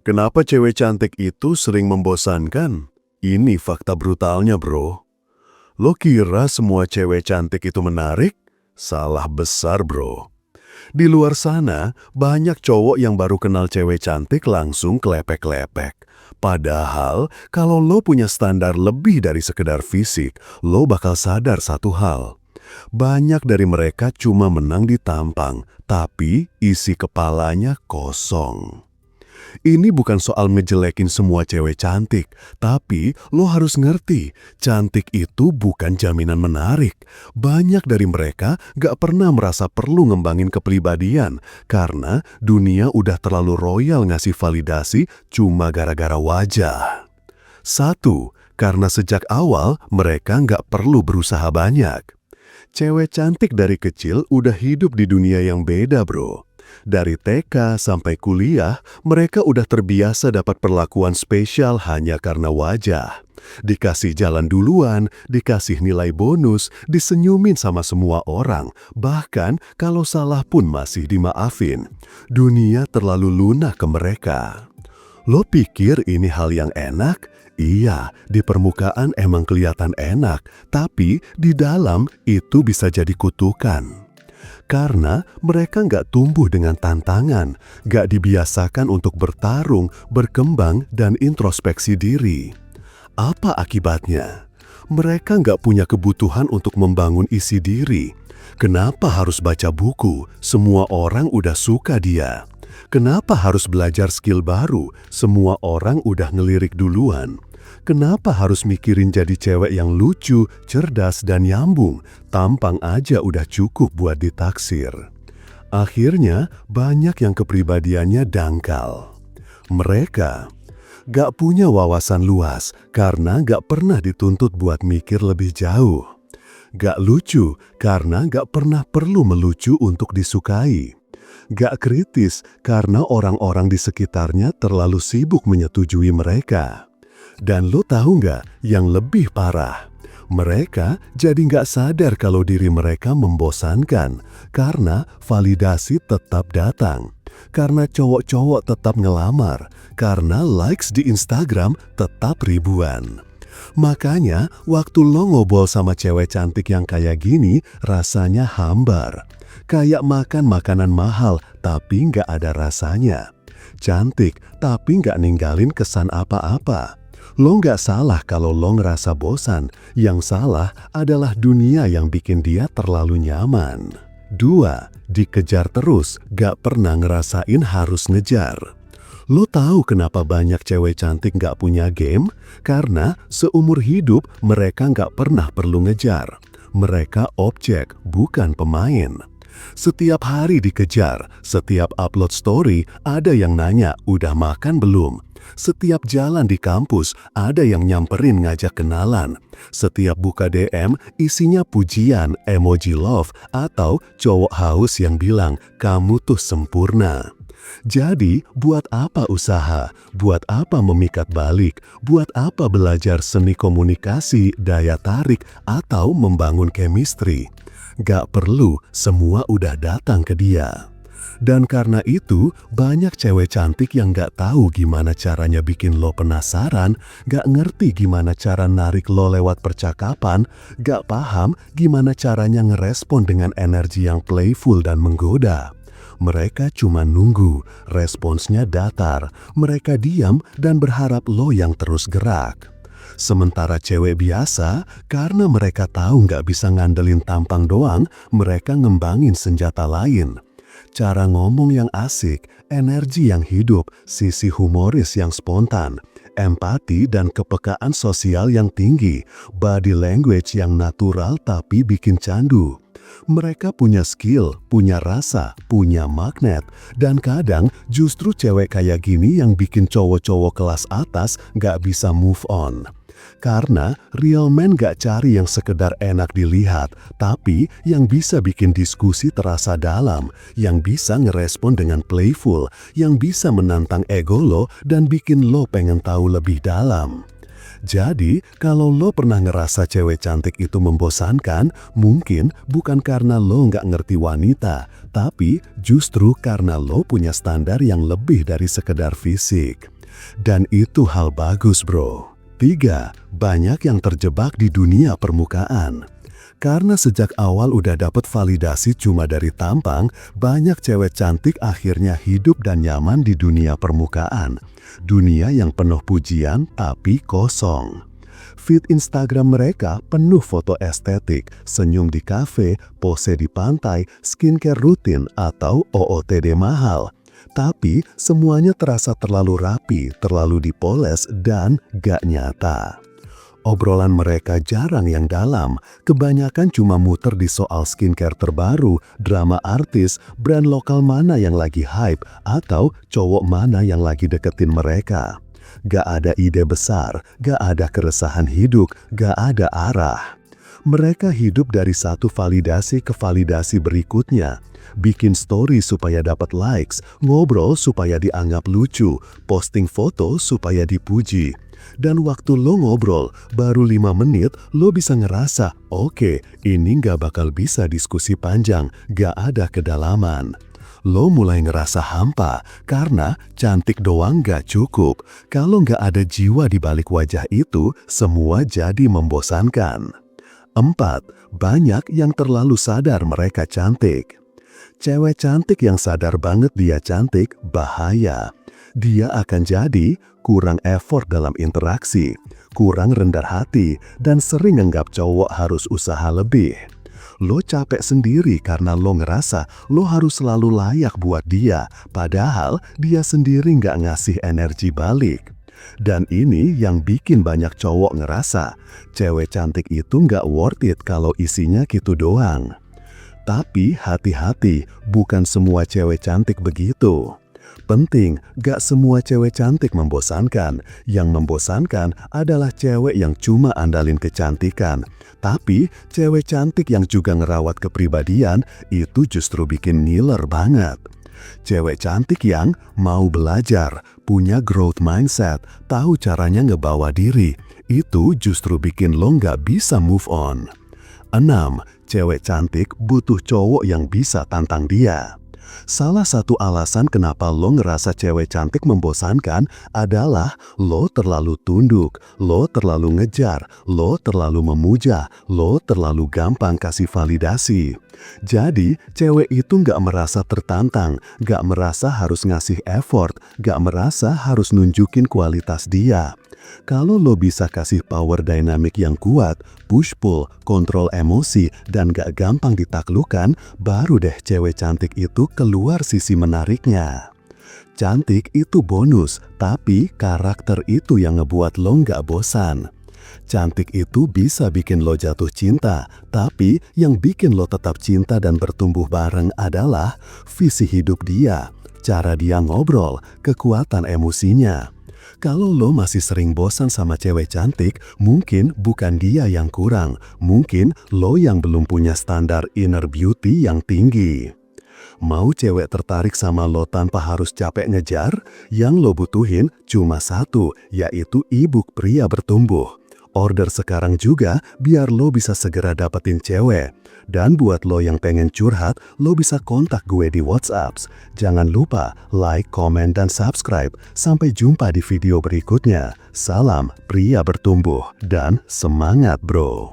Kenapa cewek cantik itu sering membosankan? Ini fakta brutalnya, bro. Lo kira semua cewek cantik itu menarik? Salah besar, bro. Di luar sana, banyak cowok yang baru kenal cewek cantik langsung kelepek-kelepek. Padahal, kalau lo punya standar lebih dari sekedar fisik, lo bakal sadar satu hal. Banyak dari mereka cuma menang di tampang, tapi isi kepalanya kosong. Ini bukan soal ngejelekin semua cewek cantik, tapi lo harus ngerti, cantik itu bukan jaminan menarik. Banyak dari mereka gak pernah merasa perlu ngembangin kepribadian, karena dunia udah terlalu royal ngasih validasi cuma gara-gara wajah. 1. Karena sejak awal mereka gak perlu berusaha banyak. Cewek cantik dari kecil udah hidup di dunia yang beda, bro. Dari TK sampai kuliah, mereka udah terbiasa dapat perlakuan spesial hanya karena wajah. Dikasih jalan duluan, dikasih nilai bonus, disenyumin sama semua orang, bahkan kalau salah pun masih dimaafin. Dunia terlalu lunak ke mereka. Lo pikir ini hal yang enak? Iya, di permukaan emang kelihatan enak, tapi di dalam itu bisa jadi kutukan. Karena mereka nggak tumbuh dengan tantangan, nggak dibiasakan untuk bertarung, berkembang, dan introspeksi diri. Apa akibatnya? Mereka nggak punya kebutuhan untuk membangun isi diri. Kenapa harus baca buku? Semua orang udah suka dia. Kenapa harus belajar skill baru? Semua orang udah ngelirik duluan. Kenapa harus mikirin jadi cewek yang lucu, cerdas, dan nyambung? Tampang aja udah cukup buat ditaksir. Akhirnya, banyak yang kepribadiannya dangkal. Mereka gak punya wawasan luas karena gak pernah dituntut buat mikir lebih jauh. Gak lucu karena gak pernah perlu melucu untuk disukai. Gak kritis karena orang-orang di sekitarnya terlalu sibuk menyetujui mereka. Dan lo tahu nggak yang lebih parah? Mereka jadi nggak sadar kalau diri mereka membosankan karena validasi tetap datang. Karena cowok-cowok tetap ngelamar. Karena likes di Instagram tetap ribuan. Makanya waktu lo ngobrol sama cewek cantik yang kayak gini rasanya hambar. Kayak makan makanan mahal tapi nggak ada rasanya. Cantik tapi nggak ninggalin kesan apa-apa. Lo nggak salah kalau lo ngerasa bosan, yang salah adalah dunia yang bikin dia terlalu nyaman. 2. Dikejar terus, gak pernah ngerasain harus ngejar. Lo tahu kenapa banyak cewek cantik gak punya game? Karena seumur hidup mereka gak pernah perlu ngejar. Mereka objek, bukan pemain. Setiap hari dikejar, setiap upload story ada yang nanya, udah makan belum? Setiap jalan di kampus, ada yang nyamperin ngajak kenalan. Setiap buka DM, isinya pujian, emoji love, atau cowok haus yang bilang, kamu tuh sempurna. Jadi, buat apa usaha? Buat apa memikat balik? Buat apa belajar seni komunikasi, daya tarik, atau membangun chemistry? Gak perlu, semua udah datang ke dia. Dan karena itu, banyak cewek cantik yang gak tahu gimana caranya bikin lo penasaran, gak ngerti gimana cara narik lo lewat percakapan, gak paham gimana caranya ngerespon dengan energi yang playful dan menggoda. Mereka cuma nunggu, responsnya datar, mereka diam dan berharap lo yang terus gerak. Sementara cewek biasa, karena mereka tahu gak bisa ngandelin tampang doang, mereka ngembangin senjata lain. Cara ngomong yang asik, energi yang hidup, sisi humoris yang spontan, empati dan kepekaan sosial yang tinggi, body language yang natural tapi bikin candu. Mereka punya skill, punya rasa, punya magnet, dan kadang justru cewek kayak gini yang bikin cowok-cowok kelas atas gak bisa move on. Karena real man gak cari yang sekedar enak dilihat, tapi yang bisa bikin diskusi terasa dalam, yang bisa ngerespon dengan playful, yang bisa menantang ego lo dan bikin lo pengen tahu lebih dalam. Jadi, kalau lo pernah ngerasa cewek cantik itu membosankan, mungkin bukan karena lo nggak ngerti wanita, tapi justru karena lo punya standar yang lebih dari sekedar fisik. Dan itu hal bagus, bro. 3. Banyak yang terjebak di dunia permukaan. Karena sejak awal udah dapat validasi cuma dari tampang, banyak cewek cantik akhirnya hidup dan nyaman di dunia permukaan. Dunia yang penuh pujian tapi kosong. Feed Instagram mereka penuh foto estetik, senyum di kafe, pose di pantai, skincare rutin, atau OOTD mahal. Tapi semuanya terasa terlalu rapi, terlalu dipoles, dan gak nyata. Obrolan mereka jarang yang dalam, kebanyakan cuma muter di soal skincare terbaru, drama artis, brand lokal mana yang lagi hype, atau cowok mana yang lagi deketin mereka. Gak ada ide besar, gak ada keresahan hidup, gak ada arah. Mereka hidup dari satu validasi ke validasi berikutnya. Bikin story supaya dapat likes, ngobrol supaya dianggap lucu, posting foto supaya dipuji. Dan waktu lo ngobrol, baru 5 menit lo bisa ngerasa, oke, ini gak bakal bisa diskusi panjang, gak ada kedalaman. Lo mulai ngerasa hampa karena cantik doang gak cukup. Kalau gak ada jiwa di balik wajah itu, semua jadi membosankan. 4. Banyak yang terlalu sadar mereka cantik. Cewek cantik yang sadar banget dia cantik, bahaya. Dia akan jadi kurang effort dalam interaksi, kurang rendah hati, dan sering anggap cowok harus usaha lebih. Lo capek sendiri karena lo ngerasa lo harus selalu layak buat dia, padahal dia sendiri nggak ngasih energi balik. Dan ini yang bikin banyak cowok ngerasa, cewek cantik itu nggak worth it kalau isinya gitu doang. Tapi hati-hati, bukan semua cewek cantik begitu. Penting, gak semua cewek cantik membosankan. Yang membosankan adalah cewek yang cuma andalin kecantikan. Tapi, cewek cantik yang juga ngerawat kepribadian, itu justru bikin ngiler banget. Cewek cantik yang mau belajar, punya growth mindset, tahu caranya ngebawa diri, itu justru bikin lo gak bisa move on. 6. Cewek cantik butuh cowok yang bisa tantang dia. Salah satu alasan kenapa lo ngerasa cewek cantik membosankan adalah lo terlalu tunduk, lo terlalu ngejar, lo terlalu memuja, lo terlalu gampang kasih validasi. Jadi, cewek itu gak merasa tertantang, gak merasa harus ngasih effort, gak merasa harus nunjukin kualitas dia. Kalau lo bisa kasih power dynamic yang kuat, push-pull, kontrol emosi, dan gak gampang ditaklukkan, baru deh cewek cantik itu keluar sisi menariknya. Cantik itu bonus, tapi karakter itu yang ngebuat lo gak bosan. Cantik itu bisa bikin lo jatuh cinta, tapi yang bikin lo tetap cinta dan bertumbuh bareng adalah visi hidup dia, cara dia ngobrol, kekuatan emosinya. Kalau lo masih sering bosan sama cewek cantik, mungkin bukan dia yang kurang, mungkin lo yang belum punya standar inner beauty yang tinggi. Mau cewek tertarik sama lo tanpa harus capek ngejar? Yang lo butuhin cuma satu, yaitu e-book pria bertumbuh. Order sekarang juga biar lo bisa segera dapetin cewek. Dan buat lo yang pengen curhat, lo bisa kontak gue di WhatsApp. Jangan lupa like, komen, dan subscribe. Sampai jumpa di video berikutnya. Salam pria bertumbuh dan semangat bro.